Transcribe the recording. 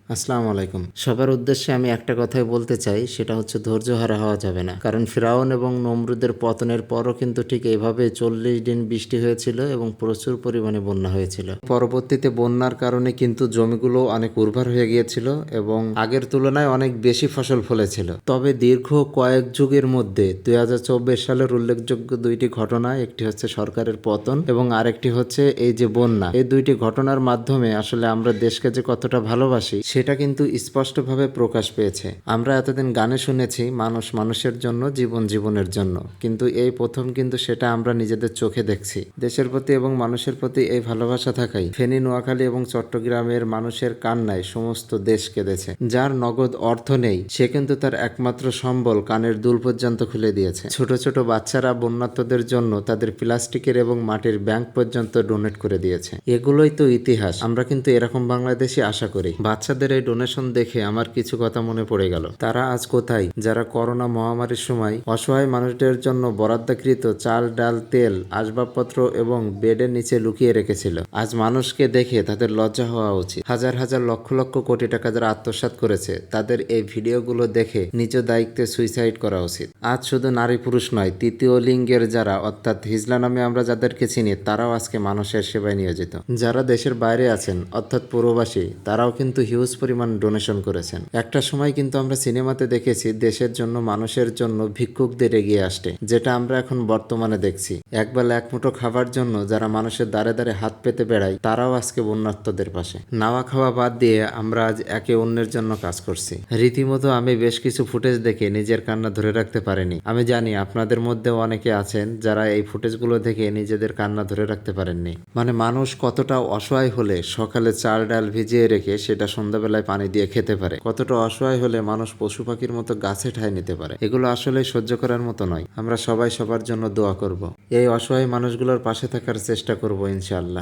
আসসালামু আলাইকুম। সবার উদ্দেশ্যে আমি একটা কথাই বলতে চাই, সেটা হচ্ছে ধৈর্যহারা হওয়া যাবে না। কারণ ফিরাউন এবং নমরুদের পতনের পরও কিন্তু ঠিক এইভাবে 40 দিন বৃষ্টি হয়েছিল এবং প্রচুর পরিমাণে বন্যা হয়েছিল। পরবর্তীতে বন্যার কারণে কিন্তু জমিগুলো অনেক উর্বর হয়ে গিয়েছিল এবং আগের তুলনায় অনেক বেশি ফসল ফলেছিল। তবে দীর্ঘ কয়েক যুগের মধ্যে 2024 সালের উল্লেখযোগ্য দুইটি ঘটনা, একটি হচ্ছে সরকারের পতন এবং আরেকটি হচ্ছে এই যে বন্যা। এই দুইটি ঘটনার মাধ্যমে আসলে আমরা দেশকে যে কতটা ভালোবাসি সেটা কিন্তু স্পষ্টভাবে প্রকাশ পেয়েছে। আমরা এতদিন গানে শুনেছি মানুষ মানুষের জন্য, জীবন জীবনের জন্য, কিন্তু এই প্রথম কিন্তু সেটা আমরা নিজেদের চোখে দেখছি। দেশের প্রতি এবং মানুষের প্রতি এই ভালোবাসা থাকাই ফেনী, নোয়াখালী এবং চট্টগ্রামের মানুষের কান্নায় সমস্ত দেশ কেঁদেছে। যার নগদ অর্থ নেই সে কিন্তু তার একমাত্র সম্বল কানের দুল পর্যন্ত খুলে দিয়েছে। ছোট ছোট বাচ্চারা বন্যার্তদের জন্য তাদের প্লাস্টিকের এবং মাটির ব্যাংক পর্যন্ত ডোনেট করে দিয়েছে। এগুলোই তো ইতিহাস। আমরা কিন্তু এরকম বাংলাদেশে আশা করি। বাচ্চাদের এই ডোনেশন দেখে আমার কিছু কথা মনে পড়ে গেল। তারা আজ কোথায়, যারা করোনা মহামারীর সময় অসহায় মানুষদের জন্য বরাদ্দকৃত চাল, ডাল, তেল, আসবাবপত্র এবং বেডের নিচে লুকিয়ে রেখেছিল। আজ মানুষকে দেখে তাদের লজ্জা হওয়া উচিত। হাজার হাজার লক্ষ লক্ষ কোটি টাকা যারা আত্মসাৎ করেছে তাদের এই ভিডিওগুলো দেখে নিজ দায়িত্বে সুইসাইড করা উচিত। আজ শুধু নারী পুরুষ নয়, তৃতীয় লিঙ্গের যারা, অর্থাৎ হিজলা নামে আমরা যাদেরকে চিনি, তারাও আজকে মানুষের সেবায় নিয়োজিত। যারা দেশের বাইরে আছেন অর্থাৎ প্রবাসী, তারাও কিন্তু হিউজ পরিমাণ ডোনেশন করেছেন। একটা সময় কিন্তু আমরা সিনেমাতে দেখেছি দেশের জন্য, মানুষের জন্য ভিক্ষুকদের এগিয়ে আসতে, যেটা আমরা এখন বর্তমানে দেখছি। একবেলা এক মুঠো খাবার জন্য যারা মানুষের দ্বারে দ্বারে হাত পেতে বেড়ায়, তারাও আজকে বন্যার্তদের পাশে। নাওয়া খাওয়া বাদ দিয়ে আমরা আজ একে অন্যের জন্য কাজ করছি। রীতিমতো আমি বেশ কিছু ফুটেজ দেখে নিজের কান্না ধরে রাখতে পারিনি। আমি জানি আপনাদের মধ্যেও অনেকে আছেন যারা এই ফুটেজগুলো দেখে নিজেদের কান্না ধরে রাখতে পারেননি। মানে মানুষ কতটা অসহায় হলে সকালে চাল ডাল ভিজিয়ে রেখে সেটা সন্ধ্যাবেলায় পানি দিয়ে খেতে পারে, কতটা অসহায় হলে মানুষ পশু পাখির মতো গাছে ঠাঁই নিতে পারে। এগুলো আসলে সহ্য করার মতো নয়। আমরা সবাই সবার জন্য দোয়া করব। এই অসহায় মানুষগুলোর পাশে থাকার চেষ্টা করব ইনশাআল্লাহ।